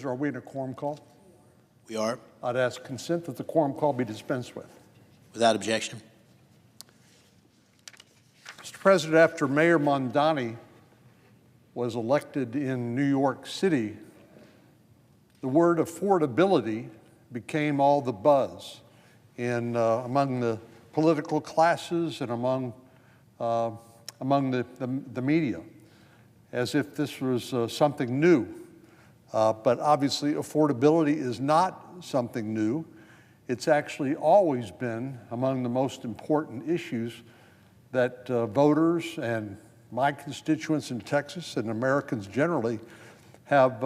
President, are we in a quorum call? We are. I'd ask consent that the quorum call be dispensed with. Without objection. Mr. President, after Mayor Mondani was elected in New York City, the word affordability became all the buzz among the political classes and among the media, as if this was something new. But obviously, affordability is not something new. It's actually always been among the most important issues that voters and my constituents in Texas and Americans generally have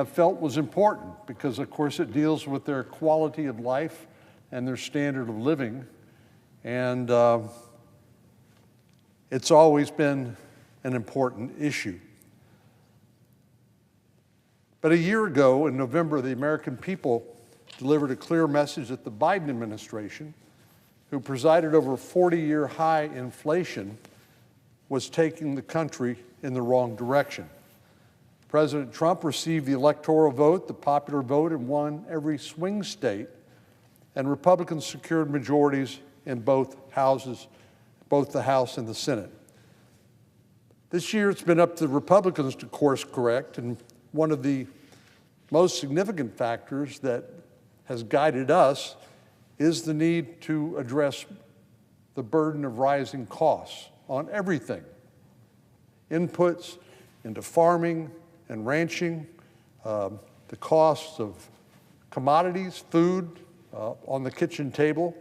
felt was important because, of course, it deals with their quality of life and their standard of living. And it's always been an important issue. But a year ago, in November, the American people delivered a clear message that the Biden administration, who presided over 40-year high inflation, was taking the country in the wrong direction. President Trump received the electoral vote, the popular vote, and won every swing state, and Republicans secured majorities in both houses, both the House and the Senate. This year, it's been up to the Republicans to course correct, and one of the most significant factors that has guided us is the need to address the burden of rising costs on everything. Inputs into farming and ranching, the costs of commodities, food on the kitchen table,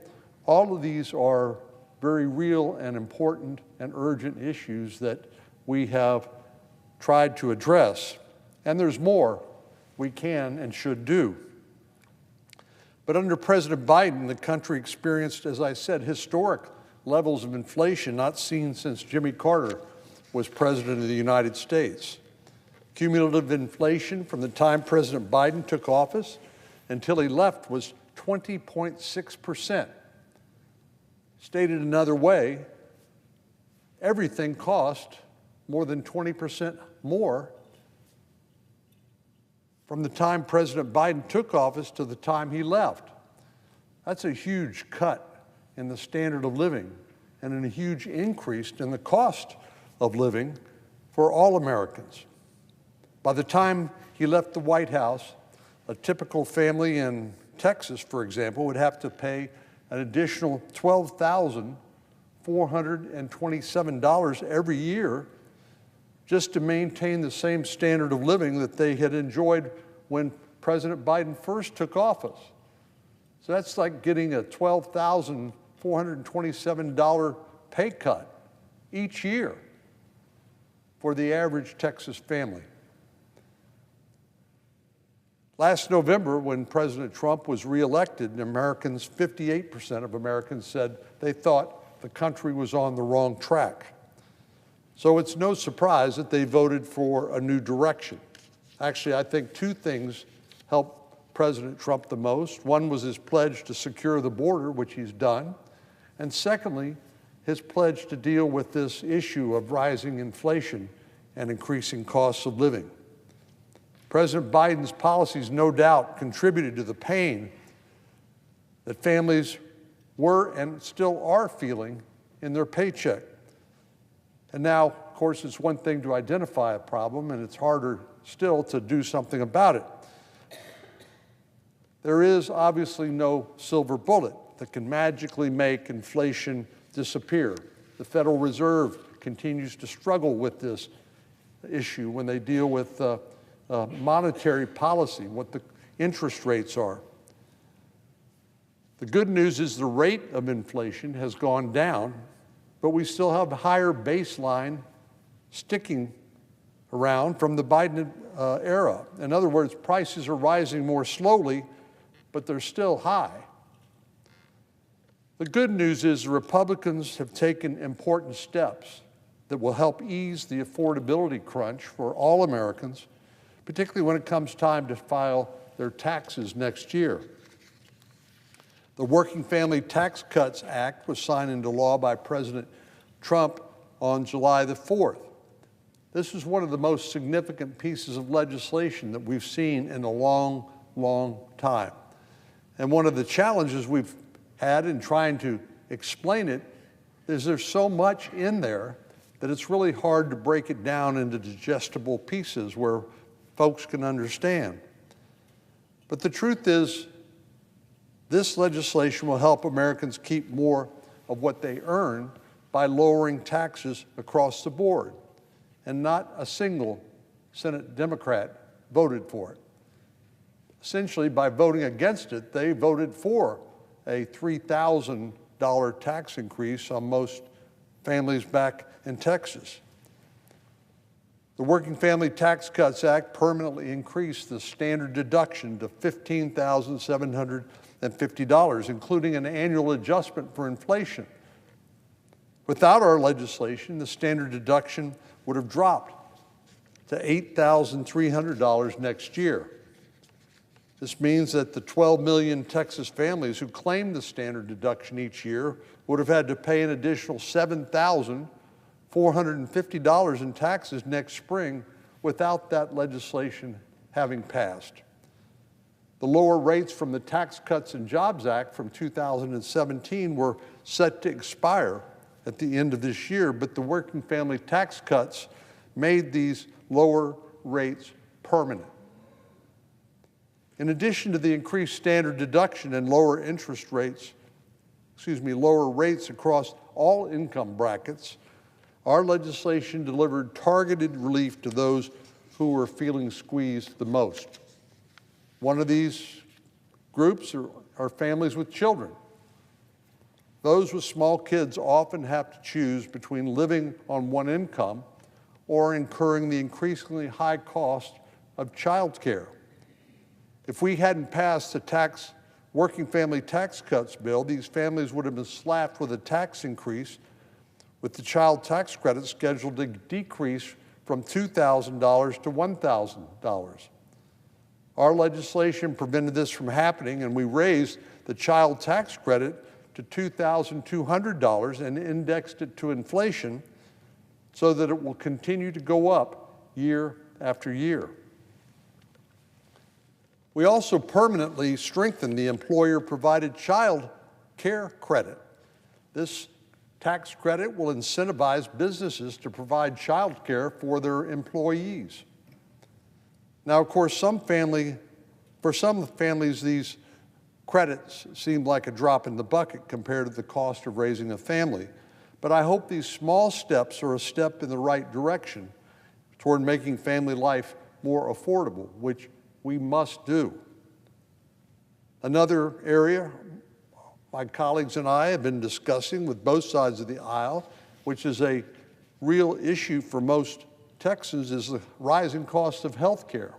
all of these are very real and important and urgent issues that we have tried to address. And there's more we can and should do. But under President Biden, the country experienced, as I said, historic levels of inflation not seen since Jimmy Carter was president of the United States. Cumulative inflation from the time President Biden took office until he left was 20.6%. Stated another way, everything cost more than 20% more from the time President Biden took office to the time he left. That's a huge cut in the standard of living and a huge increase in the cost of living for all Americans. By the time he left the White House, a typical family in Texas, for example, would have to pay an additional $12,427 every year just to maintain the same standard of living that they had enjoyed when President Biden first took office. So that's like getting a $12,427 pay cut each year for the average Texas family. Last November, when President Trump was reelected, 58% of Americans said they thought the country was on the wrong track. So it's no surprise that they voted for a new direction. Actually, I think two things helped President Trump the most. One was his pledge to secure the border, which he's done. And secondly, his pledge to deal with this issue of rising inflation and increasing costs of living. President Biden's policies no doubt contributed to the pain that families were and still are feeling in their paycheck. And now, of course, it's one thing to identify a problem, and it's harder still to do something about it. There is obviously no silver bullet that can magically make inflation disappear. The Federal Reserve continues to struggle with this issue when they deal with monetary policy, what the interest rates are. The good news is the rate of inflation has gone down, but we still have a higher baseline sticking around from the Biden era. In other words, prices are rising more slowly, but they're still high. The good news is the Republicans have taken important steps that will help ease the affordability crunch for all Americans, particularly when it comes time to file their taxes next year. The Working Family Tax Cuts Act was signed into law by President Trump on July the 4th. This is one of the most significant pieces of legislation that we've seen in a long, long time. And one of the challenges we've had in trying to explain it is there's so much in there that it's really hard to break it down into digestible pieces where folks can understand. But the truth is, this legislation will help Americans keep more of what they earn by lowering taxes across the board. And not a single Senate Democrat voted for it. Essentially, by voting against it, they voted for a $3,000 tax increase on most families back in Texas. The Working Family Tax Cuts Act permanently increased the standard deduction to $15,750, including an annual adjustment for inflation. Without our legislation, the standard deduction would have dropped to $8,300 next year. This means that the 12 million Texas families who claim the standard deduction each year would have had to pay an additional $7,450 in taxes next spring without that legislation having passed. The lower rates from the Tax Cuts and Jobs Act from 2017 were set to expire at the end of this year, but the working family tax cuts made these lower rates permanent. In addition to the increased standard deduction and lower rates across all income brackets, our legislation delivered targeted relief to those who were feeling squeezed the most. One of these groups are families with children. Those with small kids often have to choose between living on one income or incurring the increasingly high cost of child care. If we hadn't passed the Working Family Tax Cuts bill, these families would have been slapped with a tax increase, with the child tax credit scheduled to decrease from $2,000 to $1,000. Our legislation prevented this from happening, and we raised the child tax credit to $2,200 and indexed it to inflation so that it will continue to go up year after year. We also permanently strengthened the employer-provided child care credit. This tax credit will incentivize businesses to provide child care for their employees. Now, of course, for some families, these credits seem like a drop in the bucket compared to the cost of raising a family. But I hope these small steps are a step in the right direction toward making family life more affordable, which we must do. Another area my colleagues and I have been discussing with both sides of the aisle, which is a real issue for most Texans, is the rising cost of health care.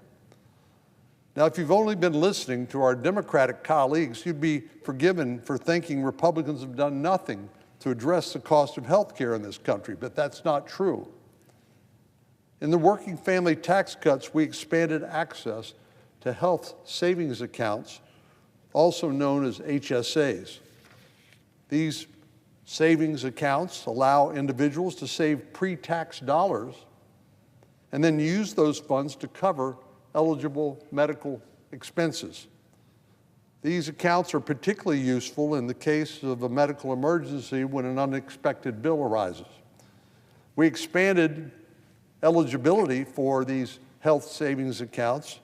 Now, if you've only been listening to our Democratic colleagues, you'd be forgiven for thinking Republicans have done nothing to address the cost of health care in this country, but that's not true. In the Working Family Tax Cuts, we expanded access to health savings accounts, also known as HSAs. These savings accounts allow individuals to save pre-tax dollars and then use those funds to cover eligible medical expenses. These accounts are particularly useful in the case of a medical emergency when an unexpected bill arises. We expanded eligibility for these health savings accounts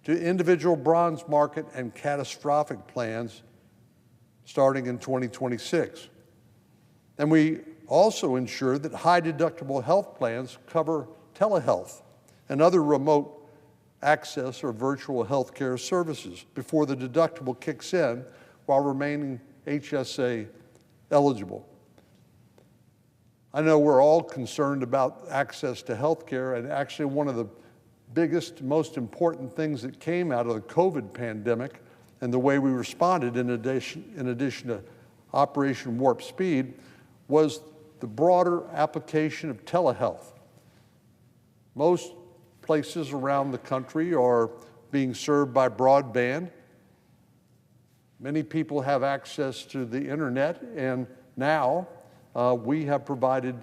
to individual bronze market and catastrophic plans starting in 2026. And we also ensured that high-deductible health plans cover telehealth and other remote access or virtual health care services before the deductible kicks in while remaining HSA eligible. I know we're all concerned about access to health care, and actually one of the biggest, most important things that came out of the COVID pandemic and the way we responded in addition to Operation Warp Speed was the broader application of telehealth. Most places around the country are being served by broadband. Many people have access to the internet, and now we have provided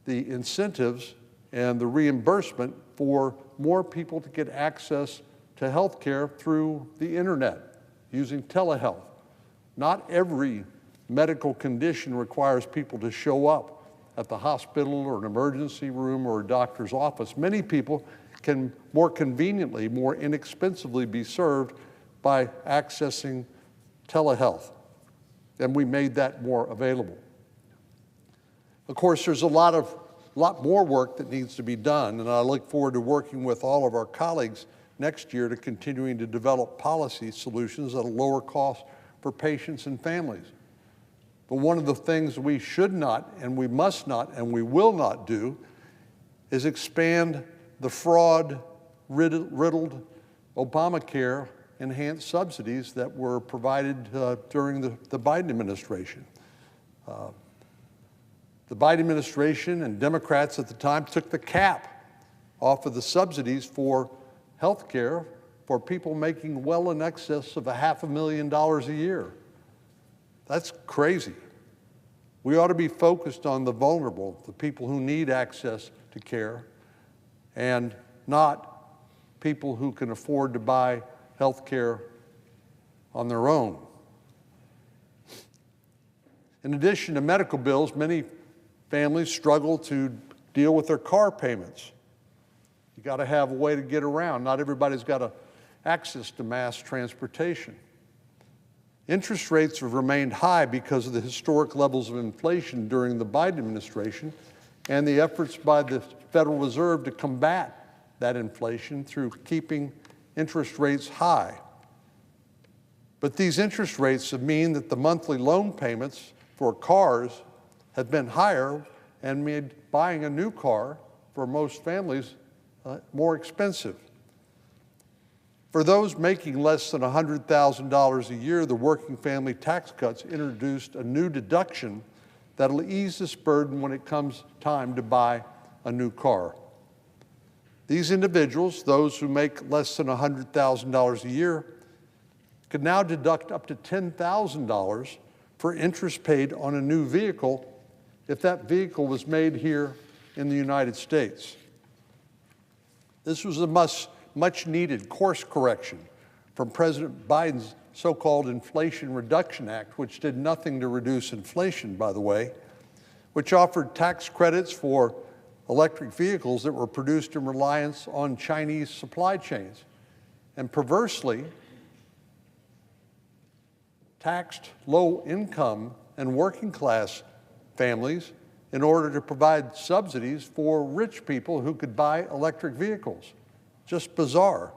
the incentives and the reimbursement for more people to get access to health care through the internet, using telehealth. Not every medical condition requires people to show up at the hospital or an emergency room or a doctor's office. Many people can more conveniently, more inexpensively be served by accessing telehealth, and we made that more available. Of course, there's a lot more work that needs to be done, and I look forward to working with all of our colleagues next year to continuing to develop policy solutions at a lower cost for patients and families. But one of the things we should not, and we must not, and we will not do is expand the fraud-riddled Obamacare enhanced subsidies that were provided during the Biden administration. The Biden administration and Democrats at the time took the cap off of the subsidies for health care for people making well in excess of $500,000 a year. That's crazy. We ought to be focused on the vulnerable, the people who need access to care, and not people who can afford to buy health care on their own. In addition to medical bills, many families struggle to deal with their car payments. You got to have a way to get around. Not everybody's got access to mass transportation. Interest rates have remained high because of the historic levels of inflation during the Biden administration and the efforts by the Federal Reserve to combat that inflation through keeping interest rates high. But these interest rates mean that the monthly loan payments for cars have been higher and made buying a new car for most families more expensive. For those making less than $100,000 a year, the working family tax cuts introduced a new deduction that'll ease this burden when it comes time to buy a new car. These individuals, those who make less than $100,000 a year, could now deduct up to $10,000 for interest paid on a new vehicle if that vehicle was made here in the United States. This was a much-needed course correction from President Biden's so-called Inflation Reduction Act, which did nothing to reduce inflation, by the way, which offered tax credits for electric vehicles that were produced in reliance on Chinese supply chains, and perversely taxed low-income and working-class families in order to provide subsidies for rich people who could buy electric vehicles. Just bizarre.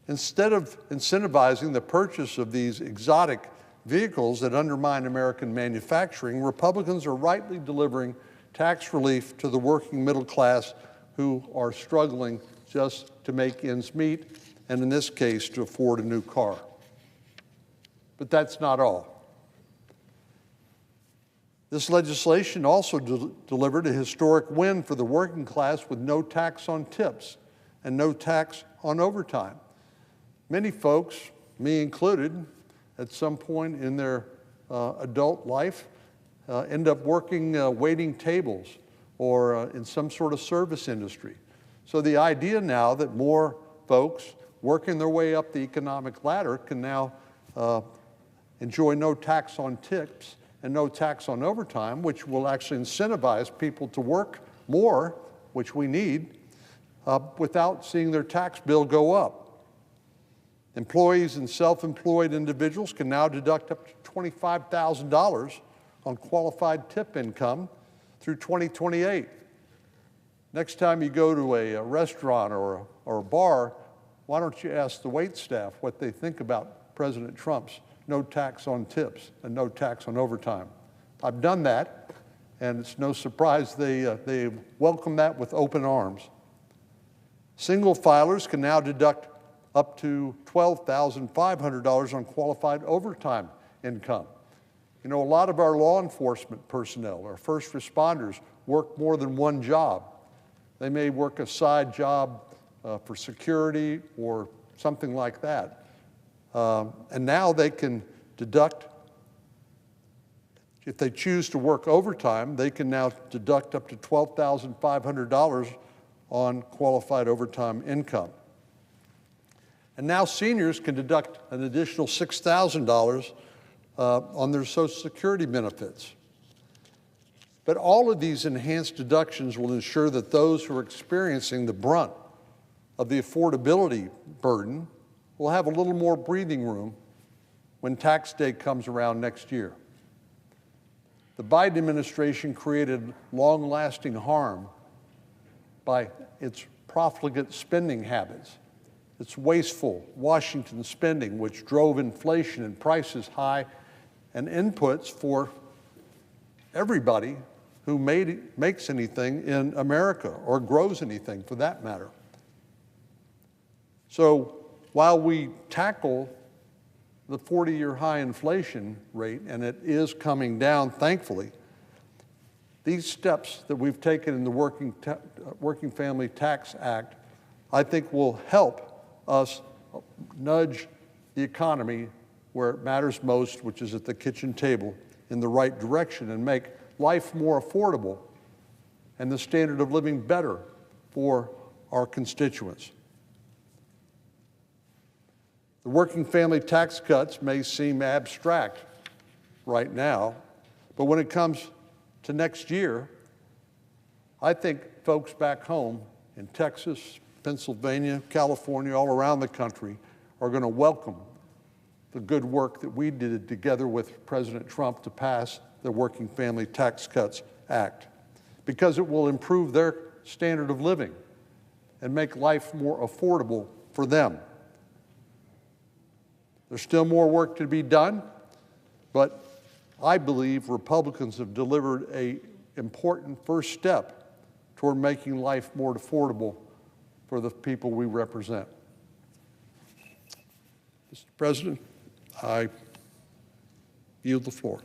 Instead of incentivizing the purchase of these exotic vehicles that undermine American manufacturing, Republicans are rightly delivering tax relief to the working middle class who are struggling just to make ends meet, and in this case, to afford a new car. But that's not all. This legislation also delivered a historic win for the working class with no tax on tips and no tax on overtime. Many folks, me included, at some point in their adult life, end up working waiting tables or in some sort of service industry. So the idea now that more folks working their way up the economic ladder can now enjoy no tax on tips and no tax on overtime, which will actually incentivize people to work more, which we need, without seeing their tax bill go up. Employees and self-employed individuals can now deduct up to $25,000 on qualified tip income through 2028. Next time you go to a restaurant or a bar, why don't you ask the wait staff what they think about President Trump's no tax on tips and no tax on overtime. I've done that, and it's no surprise they welcome that with open arms. Single filers can now deduct up to $12,500 on qualified overtime income. You know, a lot of our law enforcement personnel, our first responders, work more than one job. They may work a side job for security or something like that. And now they can deduct If they choose to work overtime, they can now deduct up to $12,500 on qualified overtime income. And now seniors can deduct an additional $6,000 on their Social Security benefits. But all of these enhanced deductions will ensure that those who are experiencing the brunt of the affordability burden will have a little more breathing room when tax day comes around next year. The Biden administration created long-lasting harm by its profligate spending habits, its wasteful Washington spending, which drove inflation and prices high and inputs for everybody who makes anything in America or grows anything for that matter. So while we tackle the 40-year high inflation rate, and it is coming down, thankfully, these steps that we've taken in the Working Family Tax Act, I think will help us nudge the economy where it matters most, which is at the kitchen table, in the right direction and make life more affordable and the standard of living better for our constituents. The working family tax cuts may seem abstract right now, but when it comes to next year, I think folks back home in Texas, Pennsylvania, California, all around the country are going to welcome the good work that we did together with President Trump to pass the Working Family Tax Cuts Act, because it will improve their standard of living and make life more affordable for them. There's still more work to be done, but I believe Republicans have delivered an important first step toward making life more affordable for the people we represent. Mr. President, I yield the floor.